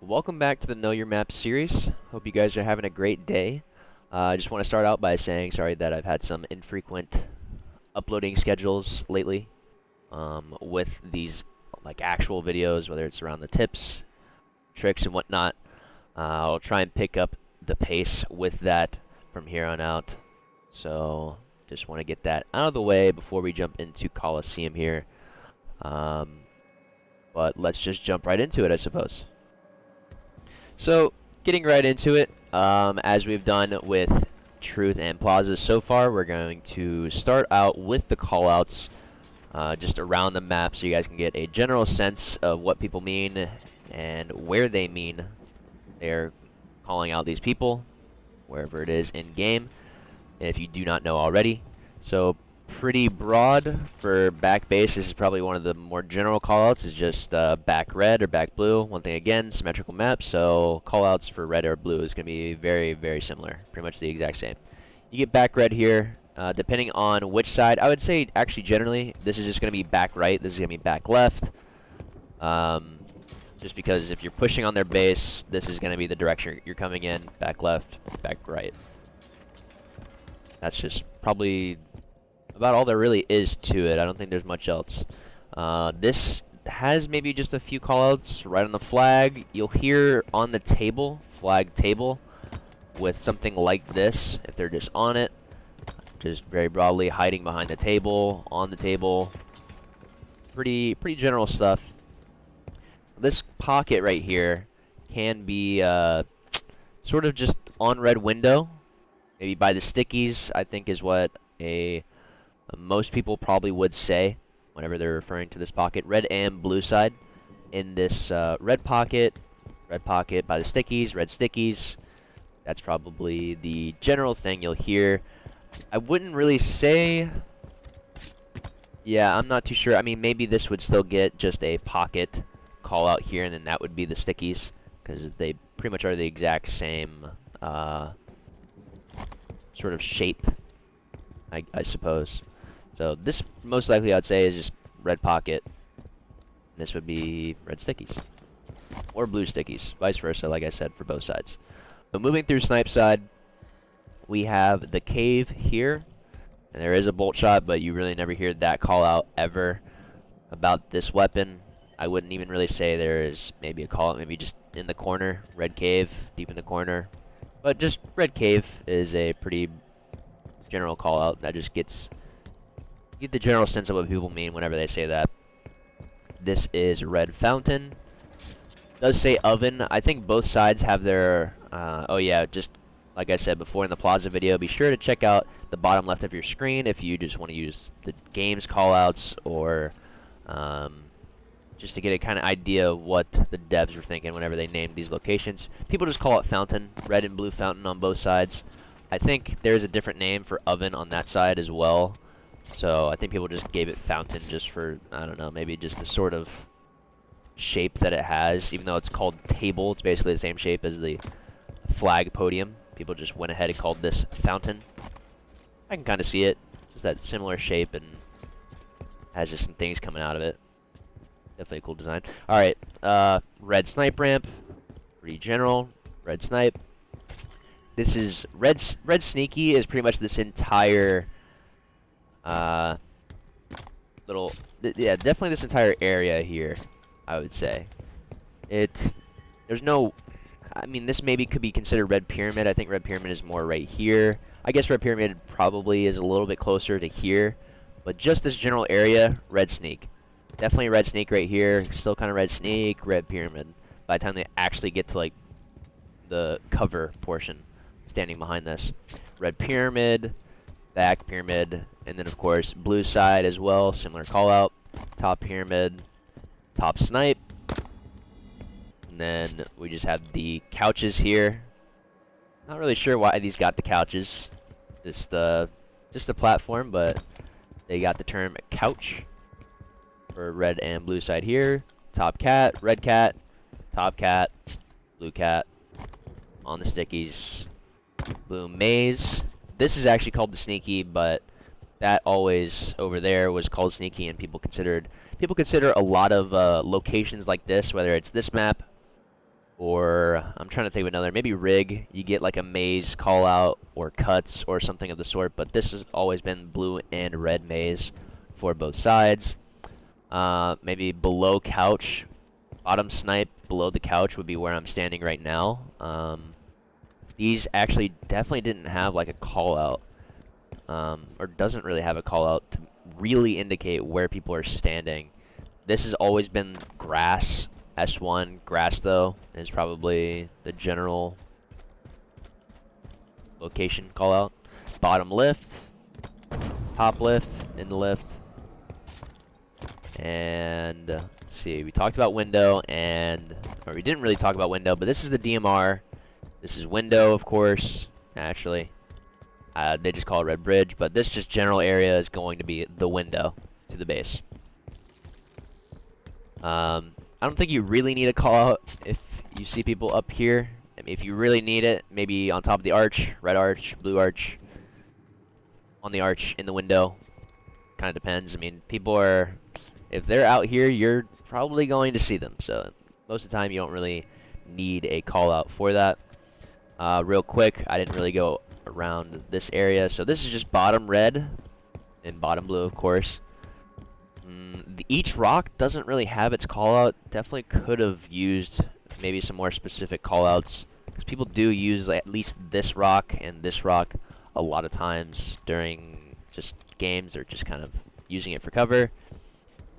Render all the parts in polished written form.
welcome back to the Know Your Map series. Hope you guys are having a great day. I just want to start out by saying sorry that I've had some infrequent uploading schedules lately with these like actual videos, whether it's around the tips, tricks, and whatnot. I'll try and pick up the pace with that from here on out. So just want to get that out of the way before we jump into Coliseum here. But let's just jump right into it, I suppose. So, getting right into it, as we've done with Truth and Plaza so far, we're going to start out with the callouts just around the map so you guys can get a general sense of what people mean and where they mean they're calling out these people, wherever it is in-game, if you do not know already. So, pretty broad for back base. This is probably one of the more general callouts. Is just back red or back blue. One thing again, symmetrical map, so callouts for red or blue is going to be very, very similar. Pretty much the exact same. You get back red here, depending on which side. I would say actually generally this is just going to be back right. This is going to be back left. Just because if you're pushing on their base, this is going to be the direction you're coming in. Back left, back right. That's just probably about all there really is to it. I don't think there's much else. This has maybe just a few callouts right on the flag. You'll hear on the table, flag table, with something like this, if they're just on it, just very broadly hiding behind the table, on the table. Pretty general stuff. This pocket right here can be sort of just on red window, maybe by the stickies, I think is what most people probably would say whenever they're referring to this pocket. Red and blue side. In this red pocket by the stickies, red stickies. That's probably the general thing you'll hear. I wouldn't really say... Yeah, I'm not too sure. I mean, maybe this would still get just a pocket call out here, and then that would be the stickies, because they pretty much are the exact same sort of shape, I suppose. So this, most likely, I'd say, is just red pocket. This would be red stickies. Or blue stickies. Vice versa, like I said, for both sides. So moving through snipe side, we have the cave here. And there is a bolt shot, but you really never hear that call out ever about this weapon. I wouldn't even really say there is maybe a call out, maybe just in the corner. Red cave, deep in the corner. But just red cave is a pretty general call out that just gets... You get the general sense of what people mean whenever they say that. This is red fountain. It does say oven. I think both sides have their... oh yeah, just like I said before in the Plaza video, be sure to check out the bottom left of your screen if you just want to use the game's callouts or just to get a kind of idea of what the devs were thinking whenever they named these locations. People just call it fountain, red and blue fountain on both sides. I think there's a different name for oven on that side as well. So I think people just gave it fountain just for, I don't know, maybe just the sort of shape that it has. Even though it's called table, it's basically the same shape as the flag podium. People just went ahead and called this fountain. I can kind of see it. Just that similar shape and has just some things coming out of it. Definitely a cool design. Alright, red snipe ramp. Pretty general. Red snipe. This is red sneaky is pretty much this entire... yeah, definitely this entire area here, I would say. There's no, I mean, this maybe could be considered red pyramid. I think red pyramid is more right here. I guess red pyramid probably is a little bit closer to here, but just this general area, red sneak. Definitely red sneak right here, still kind of red sneak, red pyramid. By the time they actually get to, like, the cover portion, standing behind this. Red pyramid, back pyramid, and then of course blue side as well, similar call out. Top pyramid, top snipe, and then we just have the couches here. Not really sure why these got the couches, just a platform, but they got the term couch for red and blue side here. Top cat, red cat, top cat, blue cat on the stickies. Boom maze. This is actually called the sneaky, but that always over there was called sneaky, and people consider a lot of locations like this, whether it's this map Or I'm trying to think of another. Maybe rig. You get like a maze call out or cuts or something of the sort. But this has always been blue and red maze for both sides. Maybe below couch. Bottom snipe below the couch would be where I'm standing right now. These actually definitely didn't have like a call out. Or doesn't really have a call out to really indicate where people are standing. This has always been grass. S1 grass though is probably the general location call out. Bottom lift, top lift, in the lift, and let's see. We talked about window, or we didn't really talk about window, but this is the DMR. This is window, of course. Naturally, they just call it red bridge, but this just general area is going to be the window to the base. I don't think you really need a call out if you see people up here. I mean, if you really need it, maybe on top of the arch, red arch, blue arch, on the arch, in the window. Kind of depends. I mean, people are, if they're out here, you're probably going to see them. So most of the time, you don't really need a call out for that. Real quick, I didn't really go around this area. So this is just bottom red and bottom blue, of course. Each rock doesn't really have its callout. Definitely could have used maybe some more specific callouts, because people do use at least this rock and this rock a lot of times during just games, or just kind of using it for cover.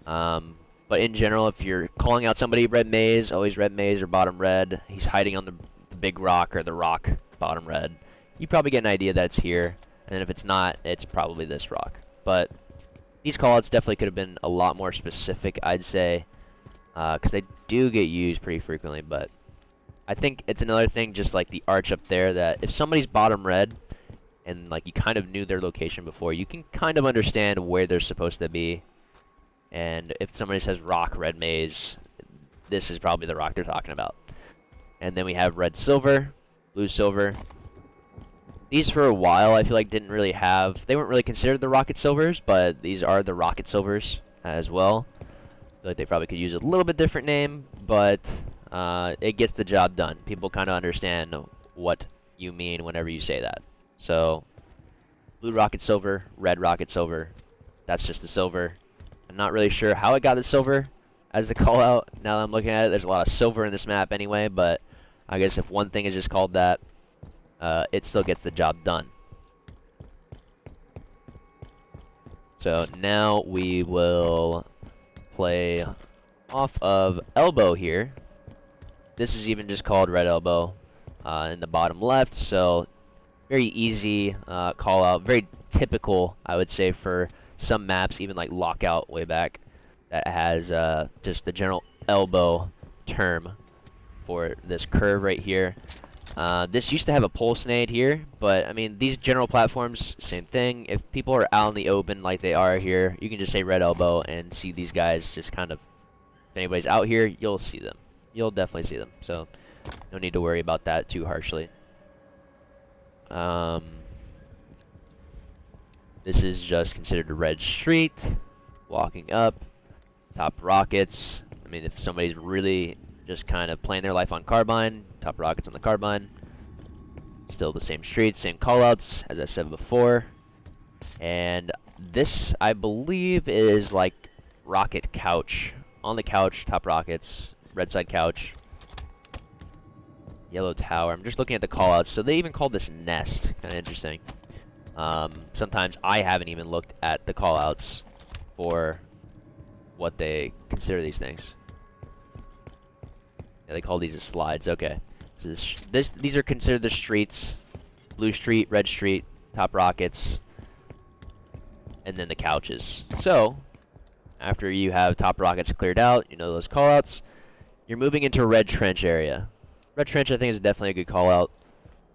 But in general, if you're calling out somebody red maze, always red maze or bottom red, he's hiding on the big rock or the rock bottom red, you probably get an idea that it's here. And if it's not, it's probably this rock. But these callouts definitely could have been a lot more specific, I'd say, because they do get used pretty frequently. But I think it's another thing, just like the arch up there, that if somebody's bottom red and like you kind of knew their location before, you can kind of understand where they're supposed to be. And if somebody says rock red maze, this is probably the rock they're talking about. And then we have red silver, blue silver. These for a while I feel like didn't really have, they weren't really considered the rocket silvers, but these are the rocket silvers as well. I feel like they probably could use a little bit different name, but it gets the job done. People kind of understand what you mean whenever you say that. So blue rocket silver, red rocket silver, that's just the silver. I'm not really sure how it got the silver as the call out. Now that I'm looking at it, there's a lot of silver in this map anyway, but I guess if one thing is just called that, it still gets the job done. So now we will play off of elbow here. This is even just called red elbow in the bottom left, so very easy call out, very typical, I would say, for some maps, even like Lockout way back, that has just the general elbow term for this curve right here. This used to have a pulse nade here, but I mean, these general platforms, same thing. If people are out in the open like they are here, you can just say red elbow and see these guys just kind of, if anybody's out here, you'll see them. You'll definitely see them, so no need to worry about that too harshly. This is just considered a red street. Walking up, top rockets. I mean, if somebody's really just kind of playing their life on carbine, top rockets on the carbine. Still the same streets, same callouts, as I said before. And this, I believe, is like rocket couch. On the couch, top rockets, red side couch. Yellow tower. I'm just looking at the callouts. So they even called this nest. Kind of interesting. Sometimes I haven't even looked at the callouts for what they consider these things. Yeah, they call these the slides. Okay. So these are considered the streets. Blue street, red street, top rockets, and then the couches. So after you have top rockets cleared out, you know those callouts, you're moving into red trench area. Red trench, I think, is definitely a good callout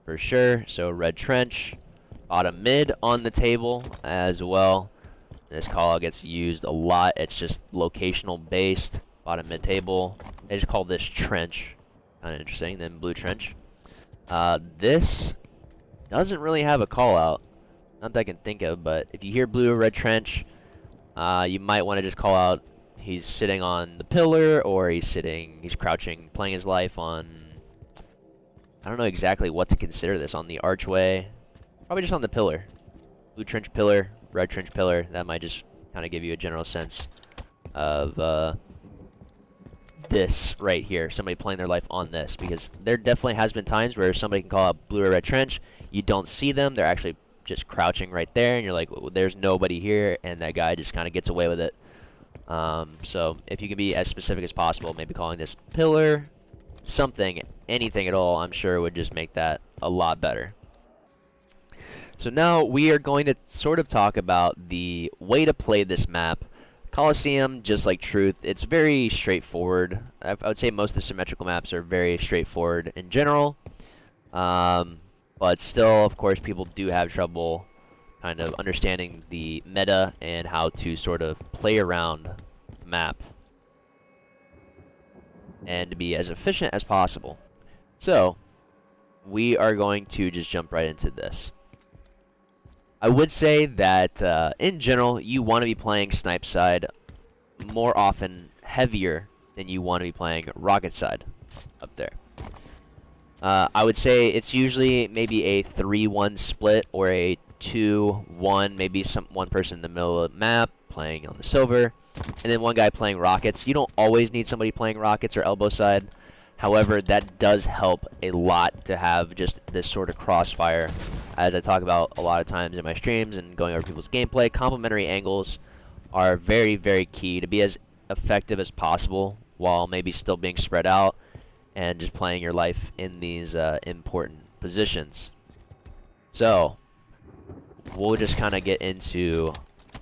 for sure. So red trench, bottom mid on the table as well. This callout gets used a lot. It's just locational based. Bottom mid table. They just call this trench. Kind of interesting. Then blue trench. This doesn't really have a call out. Not that I can think of, but if you hear blue or red trench, you might want to just call out he's sitting on the pillar, or he's crouching, playing his life on I don't know exactly what to consider this. On the archway, probably just on the pillar. Blue trench pillar, red trench pillar. That might just kind of give you a general sense of this right here. Somebody playing their life on this, because there definitely has been times where somebody can call out blue or red trench. You don't see them. They're actually just crouching right there, and you're like, well, there's nobody here, and that guy just kind of gets away with it. So if you can be as specific as possible, maybe calling this pillar, something, anything at all, I'm sure would just make that a lot better. So now we are going to sort of talk about the way to play this map. Coliseum, just like Truth, it's very straightforward. I would say most of the symmetrical maps are very straightforward in general. But still, of course, people do have trouble kind of understanding the meta and how to sort of play around the map and to be as efficient as possible. So, we are going to just jump right into this. I would say that, in general, you want to be playing snipe side more often, heavier, than you want to be playing rocket side up there. I would say it's usually maybe a 3-1 split or a 2-1, maybe one person in the middle of the map playing on the silver, and then one guy playing rockets. You don't always need somebody playing rockets or elbow side. However, that does help a lot to have just this sort of crossfire. As I talk about a lot of times in my streams and going over people's gameplay, complementary angles are very, very key to be as effective as possible while maybe still being spread out and just playing your life in these important positions. So, we'll just kind of get into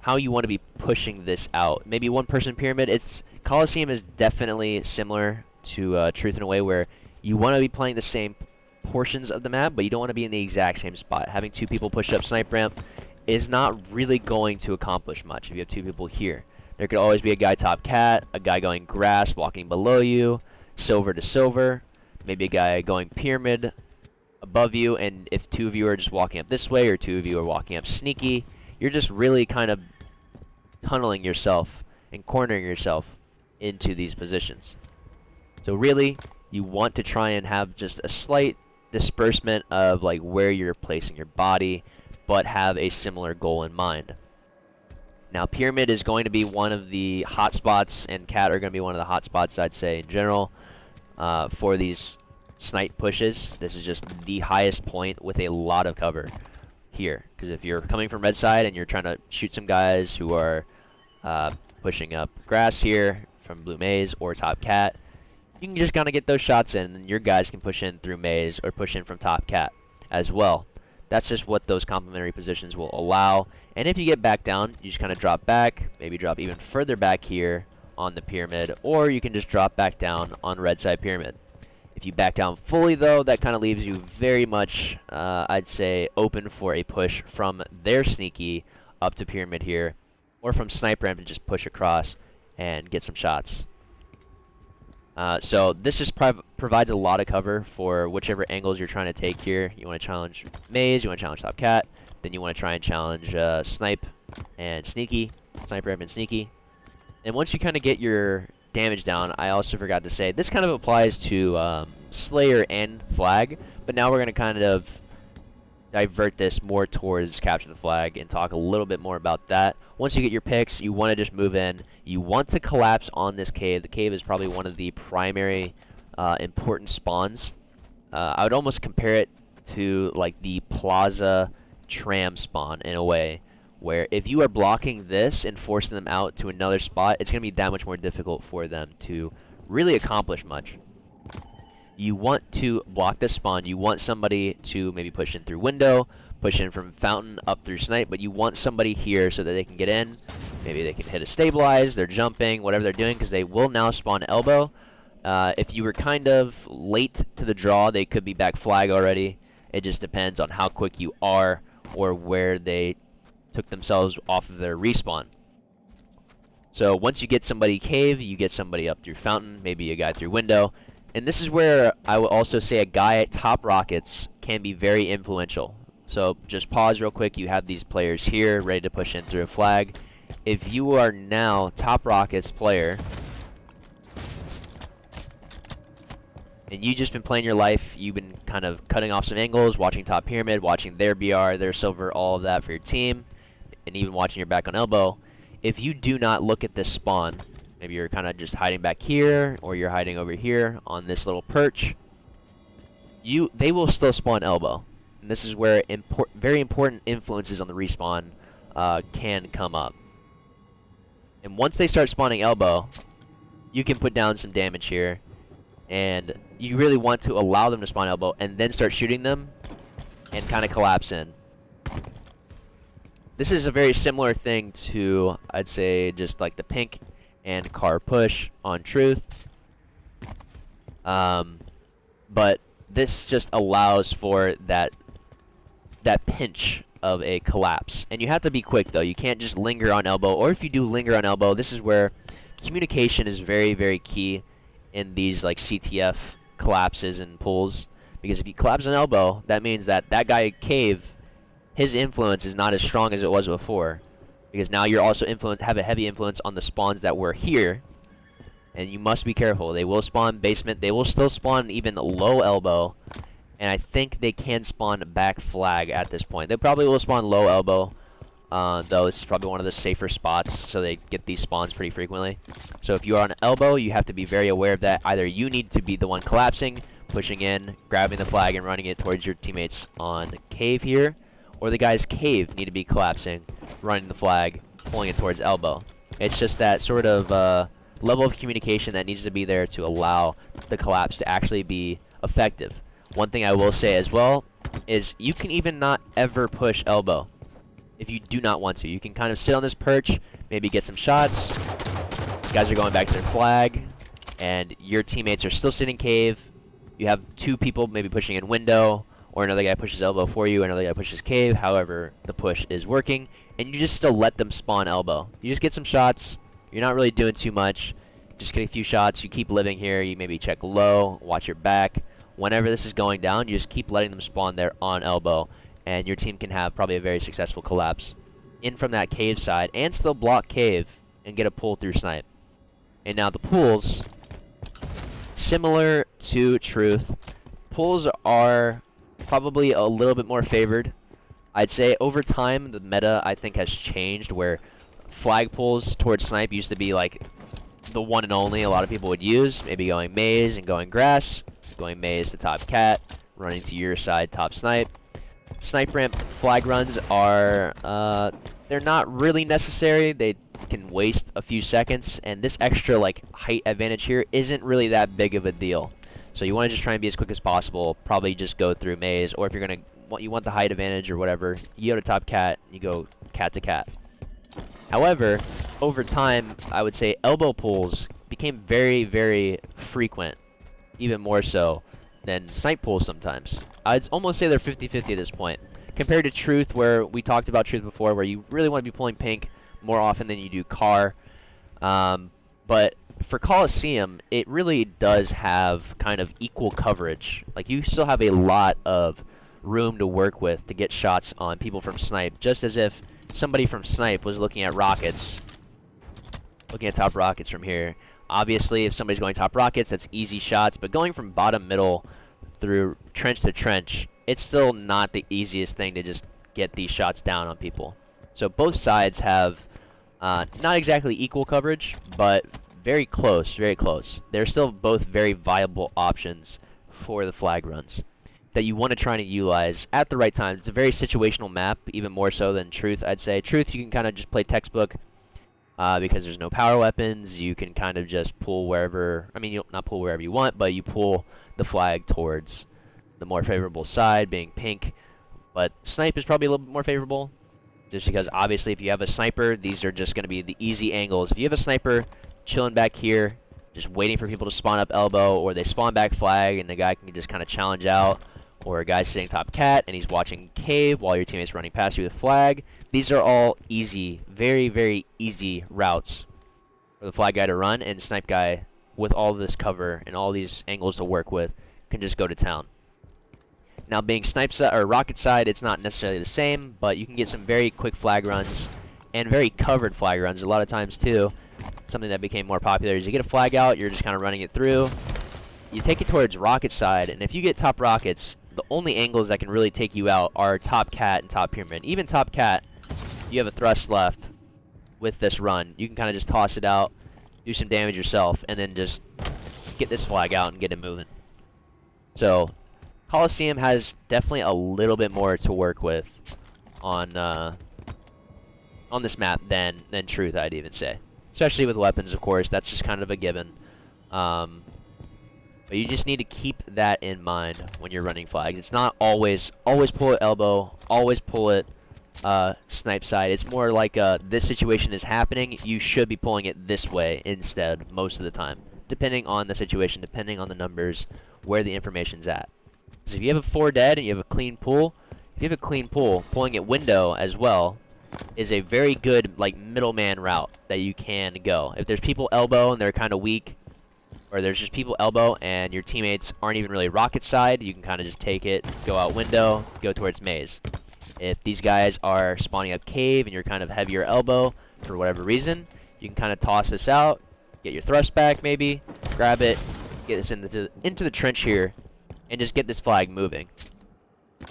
how you want to be pushing this out. Maybe one-person pyramid. Coliseum is definitely similar to Truth in a way where you want to be playing the same portions of the map, but you don't want to be in the exact same spot. Having two people push up snipe ramp is not really going to accomplish much if you have two people here. There could always be a guy top cat, a guy going grass walking below you, silver to silver, maybe a guy going pyramid above you, and if two of you are just walking up this way or two of you are walking up sneaky, you're just really kind of tunneling yourself and cornering yourself into these positions. So really, you want to try and have just a slight disbursement of like where you're placing your body, but have a similar goal in mind. Now, pyramid is going to be one of the hot spots, and cat are going to be one of the hot spots, I'd say, in general, for these snipe pushes. This is just the highest point with a lot of cover here, because if you're coming from red side and you're trying to shoot some guys who are pushing up grass here from blue maze or top cat, you can just kind of get those shots in, and your guys can push in through maze or push in from top cat as well. That's just what those complementary positions will allow. And if you get back down, you just kind of drop back, maybe drop even further back here on the pyramid, or you can just drop back down on red side pyramid. If you back down fully, though, that kind of leaves you very much, I'd say, open for a push from their sneaky up to pyramid here, or from sniper ramp to just push across and get some shots. So this just provides a lot of cover for whichever angles you're trying to take here. You want to challenge maze, you want to challenge top cat, then you want to try and challenge snipe and sneaky, sniper ramp and sneaky. And once you kind of get your damage down, I also forgot to say, this kind of applies to Slayer and Flag, but now we're going to kind of divert this more towards Capture the Flag and talk a little bit more about that. Once you get your picks, you want to just move in. You want to collapse on this cave. The cave is probably one of the primary important spawns. I would almost compare it to like the Plaza tram spawn in a way, where if you are blocking this and forcing them out to another spot, it's going to be that much more difficult for them to really accomplish much. You want to block this spawn. You want somebody to maybe push in through window, push in from fountain up through snipe, but you want somebody here so that they can get in. Maybe they can hit a stabilize, they're jumping, whatever they're doing, because they will now spawn elbow. If you were kind of late to the draw, they could be back flag already. It just depends on how quick you are or where they took themselves off of their respawn. So once you get somebody cave, you get somebody up through fountain, maybe a guy through window. And this is where I will also say a guy at top rockets can be very influential. So just pause real quick. You have these players here ready to push in through a flag. If you are now top rockets player, and you just been playing your life. You've been kind of cutting off some angles, watching top pyramid, watching their BR, their silver, all of that for your team, and even watching your back on elbow. If you do not look at this spawn, maybe you're kind of just hiding back here, or you're hiding over here on this little perch, they will still spawn elbow. And this is where very important influences on the respawn can come up. And once they start spawning elbow, you can put down some damage here. And you really want to allow them to spawn elbow and then start shooting them and kind of collapse in. This is a very similar thing to, I'd say, just like the pink and car push on truth. But this just allows for that pinch of a collapse. And you have to be quick, though. You can't just linger on elbow. Or if you do linger on elbow, this is where communication is very, very key in these like CTF collapses and pulls. Because if you collapse on elbow, that means that guy cave, his influence is not as strong as it was before. Because now you're also have a heavy influence on the spawns that were here. And you must be careful. They will spawn basement. They will still spawn even low elbow. And I think they can spawn back flag at this point. They probably will spawn low elbow. Though this is probably one of the safer spots, so they get these spawns pretty frequently. So if you are on elbow, you have to be very aware of that. Either you need to be the one collapsing, pushing in, grabbing the flag, and running it towards your teammates on cave here. Or the guys cave need to be collapsing, running the flag, pulling it towards elbow. It's just that sort of level of communication that needs to be there to allow the collapse to actually be effective. One thing I will say as well is you can even not ever push elbow if you do not want to. You can kind of sit on this perch, maybe get some shots. Guys are going back to their flag, and your teammates are still sitting cave. You have two people maybe pushing in window, or another guy pushes elbow for you, another guy pushes cave. However, the push is working, and you just still let them spawn elbow. You just get some shots. You're not really doing too much. Just get a few shots. You keep living here. You maybe check low, watch your back. Whenever this is going down, you just keep letting them spawn there on elbow, and your team can have probably a very successful collapse in from that cave side and still block cave and get a pull through snipe. And now the pulls, similar to truth, pulls are probably a little bit more favored. I'd say over time the meta I think has changed, where flag pulls towards snipe used to be like the one and only a lot of people would use, maybe going maze and going grass, going maze to top cat, running to your side top snipe. Snipe ramp flag runs are they're not really necessary. They can waste a few seconds, and this extra like height advantage here isn't really that big of a deal. So you want to just try and be as quick as possible. Probably just go through maze, or if you're gonna you want the height advantage or whatever, you go to top cat, you go cat to cat. However, over time, I would say elbow pulls became very, very frequent, even more so than snipe pulls sometimes. I'd almost say they're 50-50 at this point. Compared to truth, where we talked about truth before, where you really want to be pulling pink more often than you do car. But for Coliseum, it really does have kind of equal coverage. Like, you still have a lot of room to work with to get shots on people from snipe, just as if somebody from snipe was looking at rockets, looking at top rockets from here. Obviously, if somebody's going top rockets, that's easy shots, but going from bottom middle through trench to trench, it's still not the easiest thing to just get these shots down on people. So both sides have not exactly equal coverage, but very close, very close. They're still both very viable options for the flag runs that you want to try and utilize at the right time. It's a very situational map, even more so than truth, I'd say. Truth, you can kind of just play textbook because there's no power weapons. You can kind of just pull wherever, I mean, you'll not pull wherever you want, but you pull the flag towards the more favorable side, being pink. But snipe is probably a little bit more favorable, just because obviously if you have a sniper, these are just going to be the easy angles. If you have a sniper chilling back here, just waiting for people to spawn up elbow, or they spawn back flag and the guy can just kind of challenge out, or a guy sitting top cat and he's watching cave while your teammate's running past you with flag. These are all easy, very, very easy routes for the flag guy to run, and snipe guy, with all this cover and all these angles to work with, can just go to town. Now, being snipe side or rocket side, it's not necessarily the same, but you can get some very quick flag runs and very covered flag runs a lot of times too. Something that became more popular is you get a flag out, you're just kind of running it through, you take it towards rocket side, and if you get top rockets, the only angles that can really take you out are top cat and top pyramid. Even top cat, you have a thrust left with this run. You can kind of just toss it out, do some damage yourself, and then just get this flag out and get it moving. So Coliseum has definitely a little bit more to work with on this map than Truth, I'd even say. Especially with weapons, of course. That's just kind of a given. But you just need to keep that in mind when you're running flags. It's not always pull it elbow, always pull it snipe side. It's more like this situation is happening, you should be pulling it this way instead most of the time, depending on the situation, depending on the numbers, where the information's at. So if you have a 4 dead and you have a clean pull, pulling it window as well is a very good like middleman route that you can go. If there's people elbow and they're kind of weak, or there's just people elbow and your teammates aren't even really rocket side, you can kind of just take it, go out window, go towards maze. If these guys are spawning up cave and you're kind of heavier elbow for whatever reason, you can kind of toss this out, get your thrust back maybe, grab it, get this into the trench here, and just get this flag moving.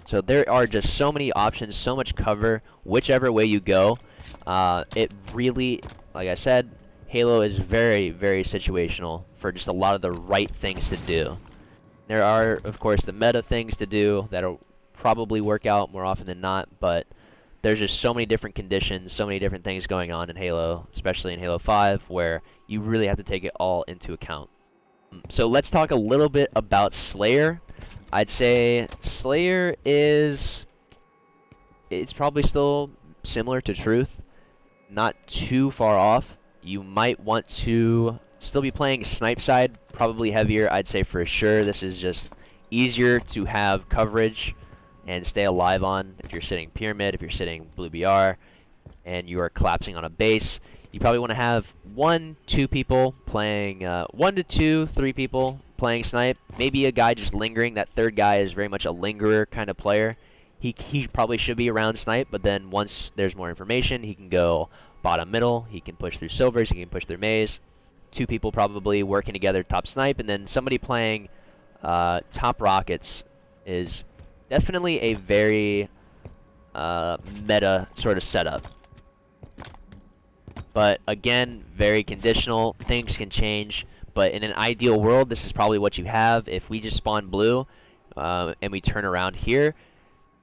So there are just so many options, so much cover, whichever way you go. It really, like I said, Halo is very, very situational for just a lot of the right things to do. There are, of course, the meta things to do that'll probably work out more often than not, but there's just so many different conditions, so many different things going on in Halo, especially in Halo 5, where you really have to take it all into account. So let's talk a little bit about Slayer. I'd say Slayer it's probably still similar to Truth, not too far off. You might want to still be playing snipe side, probably heavier, I'd say for sure. This is just easier to have coverage and stay alive on if you're sitting pyramid, if you're sitting blue BR, and you are collapsing on a base. You probably want to have 1, 2 people playing, 1 to 2, 3 people playing snipe. Maybe a guy just lingering. That third guy is very much a lingerer kind of player. He probably should be around snipe, but then once there's more information, he can go bottom middle, he can push through silvers, he can push through maze. 2 people probably working together top snipe, and then somebody playing top rockets is definitely a very meta sort of setup. But again, very conditional, things can change, but in an ideal world, this is probably what you have. If we just spawn blue and we turn around here,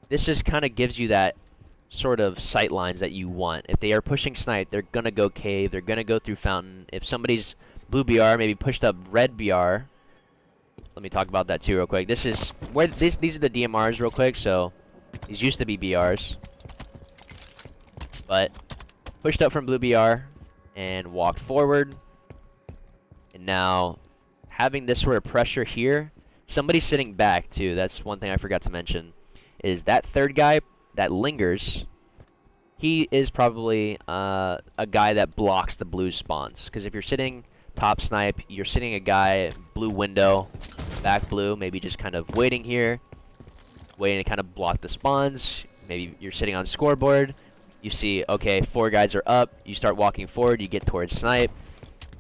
this just kind of gives you that sort of sight lines that you want. If they are pushing snipe, they're gonna go cave, they're gonna go through fountain. If somebody's blue BR, maybe pushed up red BR, let me talk about that too real quick. This is where these are the DMRs real quick. So these used to be BRs, but pushed up from blue BR and walked forward, and now having this sort of pressure here, somebody sitting back too. That's one thing I forgot to mention, is that third guy that lingers, he is probably a guy that blocks the blue spawns. Because if you're sitting top snipe, you're sitting a guy blue window, back blue, maybe just kind of waiting here, waiting to kind of block the spawns. Maybe you're sitting on scoreboard, you see, okay, 4 guys are up, you start walking forward, you get towards snipe,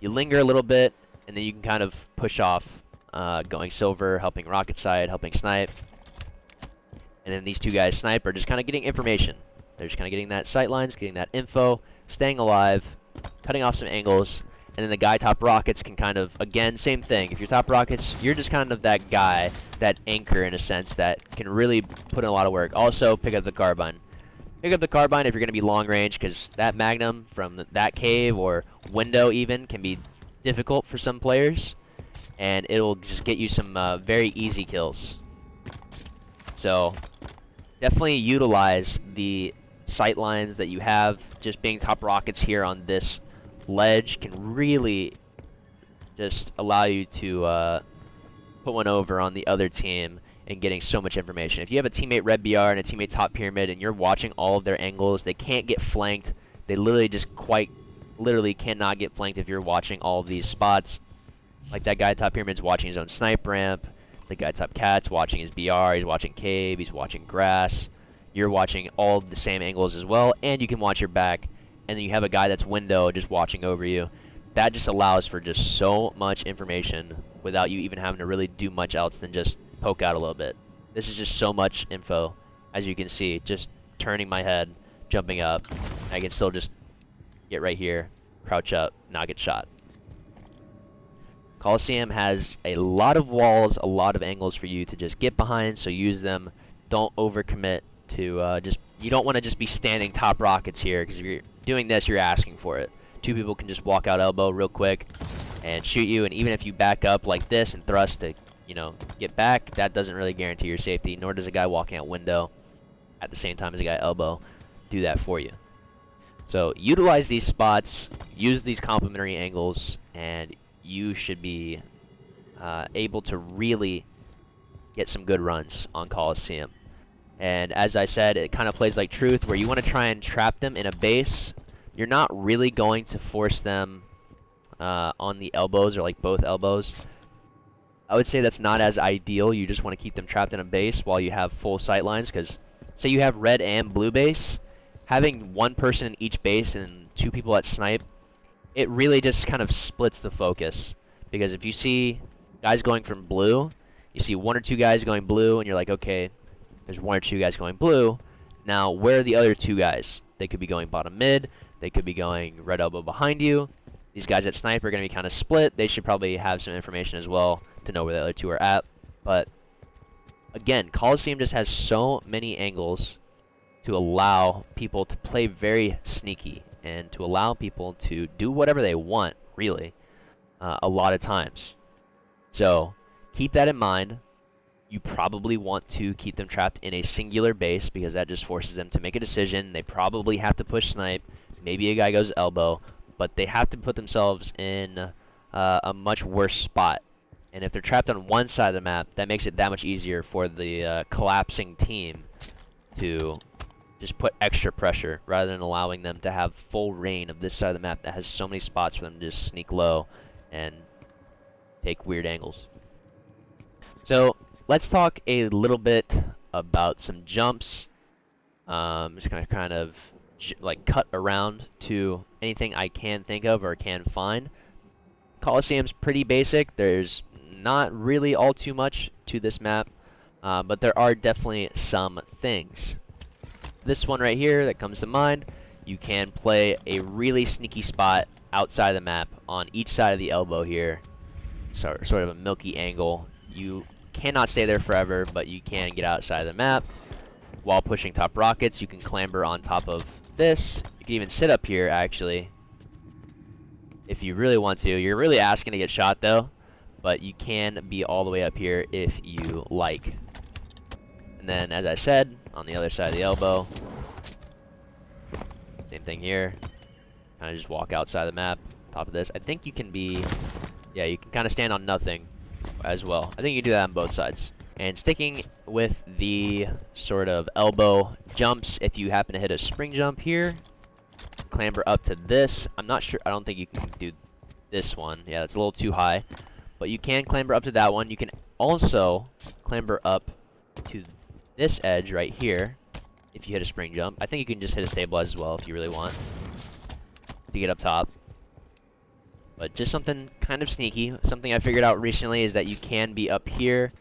you linger a little bit, and then you can kind of push off, going silver, helping rocket side, helping snipe. And then these 2 guys snipe are just kind of getting information. They're just kind of getting that sight lines, getting that info, staying alive, cutting off some angles. And then the guy top rockets can kind of, again, same thing. If you're top rockets, you're just kind of that guy, that anchor in a sense, that can really put in a lot of work. Also, pick up the carbine. Pick up the carbine if you're going to be long range, because that magnum from that cave or window even can be difficult for some players. And it'll just get you some very easy kills. So definitely utilize the sight lines that you have. Just being top rockets here on this ledge can really just allow you to put one over on the other team and getting so much information. If you have a teammate red BR and a teammate top pyramid and you're watching all of their angles, they can't get flanked. They literally just quite literally cannot get flanked if you're watching all of these spots. Like that guy top pyramid's watching his own snipe ramp. The guy top cat's watching his BR, he's watching cave, he's watching grass. You're watching all the same angles as well, and you can watch your back. And then you have a guy that's window just watching over you. that just allows for just so much information without you even having to really do much else than just poke out a little bit. This is just so much info, as you can see, just turning my head, jumping up. I can still just get right here, crouch up, not get shot. Coliseum has a lot of walls, a lot of angles for you to just get behind, so use them. Don't overcommit to you don't want to just be standing top rockets here, because if you're doing this, you're asking for it. Two people can just walk out elbow real quick and shoot you, and even if you back up like this and thrust to, you know, get back, that doesn't really guarantee your safety, nor does a guy walking out window at the same time as a guy elbow do that for you. So utilize these spots, use these complementary angles, and you should be able to really get some good runs on Coliseum. And as I said, it kind of plays like Truth, where you want to try and trap them in a base. You're not really going to force them on the elbows or like both elbows. I would say that's not as ideal. You just want to keep them trapped in a base while you have full sight lines, because say you have red and blue base, having one person in each base and two people that snipe, it really just kind of splits the focus. Because if you see guys going from blue, you see one or two guys going blue, and you're like, okay, there's one or two guys going blue. Now, where are the other two guys? They could be going bottom mid. They could be going red elbow behind you. These guys at snipe are going to be kind of split. They should probably have some information as well to know where the other two are at. But again, Coliseum just has so many angles to allow people to play very sneaky and to allow people to do whatever they want, really, a lot of times. So keep that in mind. You probably want to keep them trapped in a singular base, because that just forces them to make a decision. They probably have to push snipe. Maybe a guy goes elbow, but they have to put themselves in a much worse spot. And if they're trapped on one side of the map, that makes it that much easier for the collapsing team to just put extra pressure, rather than allowing them to have full reign of this side of the map that has so many spots for them to just sneak low and take weird angles. So let's talk a little bit about some jumps. Just gonna kind of like cut around to anything I can think of or can find. Coliseum's pretty basic. There's not really all too much to this map, but there are definitely some things. This one right here that comes to mind, you can play a really sneaky spot outside the map on each side of the elbow here. So, sort of a milky angle. You cannot stay there forever, but you can get outside of the map. While pushing top rockets, you can clamber on top of this. You can even sit up here, actually, if you really want to. You're really asking to get shot, though, but you can be all the way up here if you like. And then, as I said, on the other side of the elbow, same thing here. Kind of just walk outside the map, top of this. I think you can be, yeah, you can kind of stand on nothing as well. I think you can do that on both sides. And sticking with the sort of elbow jumps, if you happen to hit a spring jump here, clamber up to this. I'm not sure, I don't think you can do this one. Yeah, it's a little too high. But you can clamber up to that one. You can also clamber up to this edge right here if you hit a spring jump. I think you can just hit a stabilize as well if you really want to get up top. But just something kind of sneaky. Something I figured out recently is that you can be up here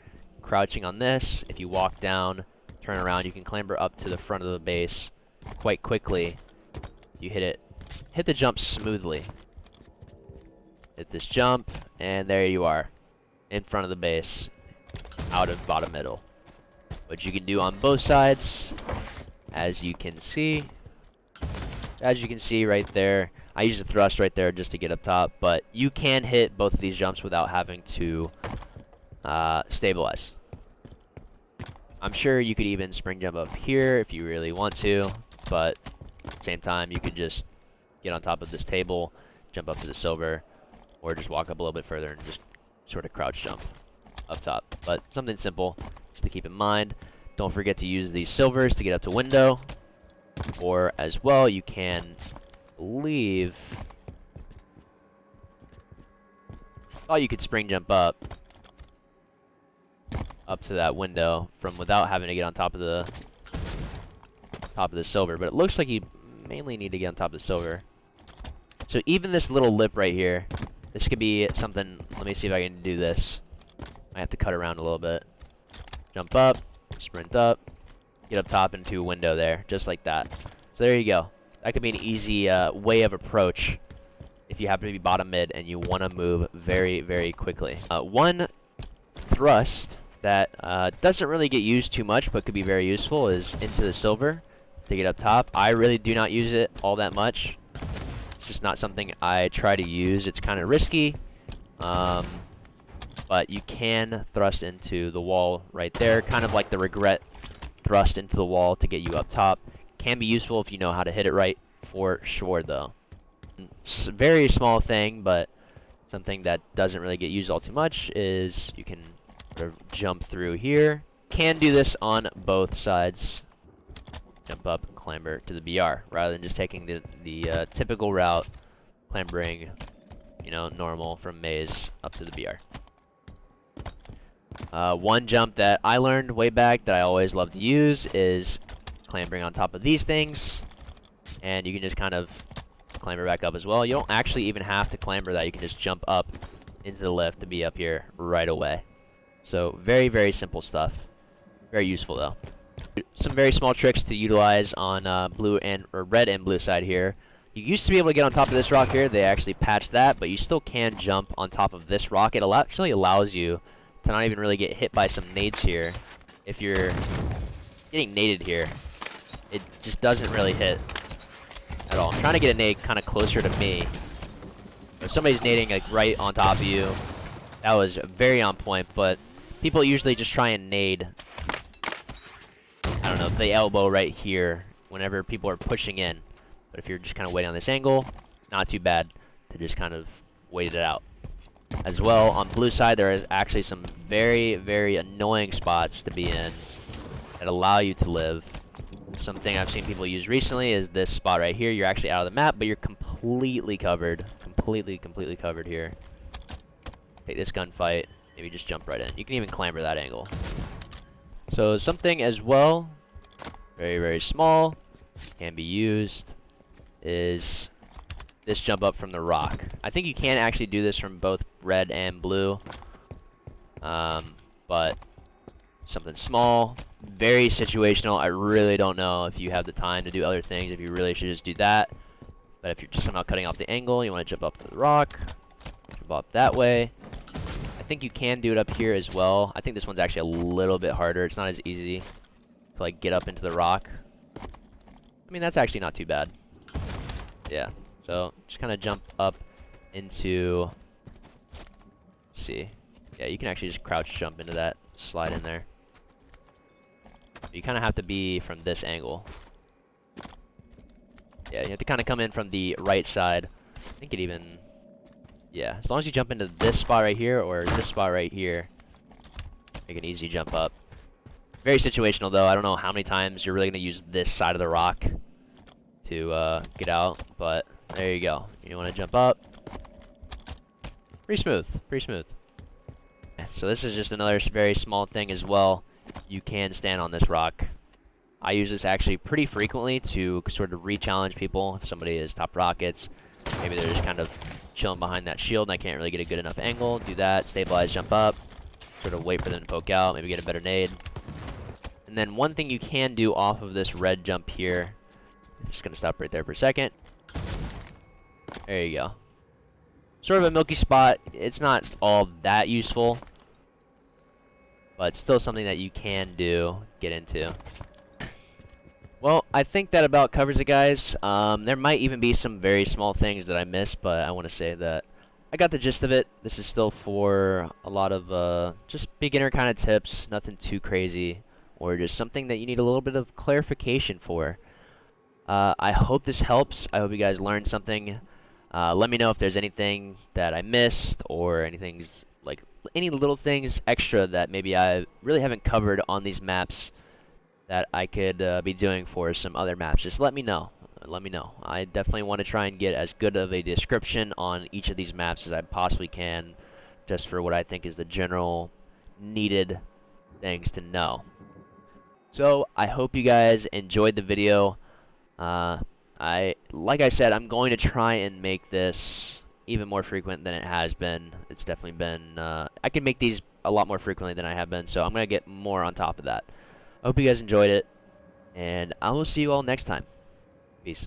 crouching on this. If you walk down, turn around, you can clamber up to the front of the base quite quickly. You hit the jump smoothly. Hit this jump, and there you are, in front of the base, out of bottom middle. Which you can do on both sides, as you can see. As you can see right there, I use a thrust right there just to get up top, but you can hit both of these jumps without having to stabilize. I'm sure you could even spring jump up here if you really want to, but at the same time, you could just get on top of this table, jump up to the silver, or just walk up a little bit further and just sort of crouch jump up top. But something simple just to keep in mind. Don't forget to use these silvers to get up to window, or as well, you can leave. Oh, you could spring jump up to that window from without having to get on top of the silver, but it looks like you mainly need to get on top of the silver. So even this little lip right here, this could be something. Let me see if I can do this. I have to cut around a little bit. Jump up, sprint up, get up top into a window there, just like that. So there you go. That could be an easy way of approach if you happen to be bottom mid and you want to move very, very quickly. One thrust that doesn't really get used too much but could be very useful is into the silver to get up top. I really do not use it all that much. It's just not something I try to use. It's kind of risky, but you can thrust into the wall right there, kind of like the regret thrust into the wall to get you up top. Can be useful if you know how to hit it right, for sure though. It's a very small thing, but something that doesn't really get used all too much is you can sort of jump through here. Can do this on both sides. Jump up and clamber to the BR rather than just taking the typical route, clambering, you know, normal from maze up to the BR. One jump that I learned way back that I always love to use is clambering on top of these things, and you can just kind of clamber back up as well. You don't actually even have to clamber that. You can just jump up into the lift to be up here right away. So very, very simple stuff. Very useful though. Some very small tricks to utilize on red and blue side here. You used to be able to get on top of this rock here. They actually patched that, but you still can jump on top of this rock. It actually allows you to not even really get hit by some nades here. If you're getting naded here, it just doesn't really hit at all. I'm trying to get a nade kind of closer to me. If somebody's nading like right on top of you, that was very on point, but people usually just try and nade, I don't know, the elbow right here whenever people are pushing in. But if you're just kind of waiting on this angle, not too bad to just kind of wait it out. As well, on blue side, there is actually some very, very annoying spots to be in that allow you to live. Something I've seen people use recently is this spot right here. You're actually out of the map, but you're completely covered. Completely covered here. Take this gunfight, maybe just jump right in. You can even clamber that angle. So something as well, very, very small, can be used, is this jump up from the rock. I think you can actually do this from both red and blue, but something small, very situational. I really don't know if you have the time to do other things, if you really should just do that. But if you're just somehow cutting off the angle, you want to jump up to the rock, jump up that way. I think you can do it up here as well. I think this one's actually a little bit harder. It's not as easy to like get up into the rock. I mean, that's actually not too bad. Yeah. So just kind of jump up into, let's see. Yeah, you can actually just crouch jump into that, slide in there. You kind of have to be from this angle. Yeah, you have to kind of come in from the right side. I think it even, yeah, as long as you jump into this spot right here or this spot right here, make an easy jump up. Very situational though. I don't know how many times you're really going to use this side of the rock to get out, but there you go. You want to jump up. Pretty smooth. Pretty smooth. So this is just another very small thing as well. You can stand on this rock. I use this actually pretty frequently to sort of re-challenge people. If somebody is top rockets, maybe they're just kind of chilling behind that shield and I can't really get a good enough angle. Do that, stabilize, jump up, sort of wait for them to poke out, maybe get a better nade. And then one thing you can do off of this red jump here, I'm just going to stop right there for a second. There you go. Sort of a milky spot. It's not all that useful, but still something that you can do, get into. Well, I think that about covers it, guys. There might even be some very small things that I missed, but I want to say that I got the gist of it. This is still for a lot of just beginner kind of tips, nothing too crazy, or just something that you need a little bit of clarification for. I hope this helps. I hope you guys learned something. Let me know if there's anything that I missed or anything's like any little things extra that maybe I really haven't covered on these maps that I could be doing for some other maps. Just let me know. Let me know. I definitely want to try and get as good of a description on each of these maps as I possibly can, just for what I think is the general needed things to know. So I hope you guys enjoyed the video. Like I said, I'm going to try and make this even more frequent than it has been. It's definitely been, I can make these a lot more frequently than I have been, so I'm going to get more on top of that. I hope you guys enjoyed it, and I will see you all next time. Peace.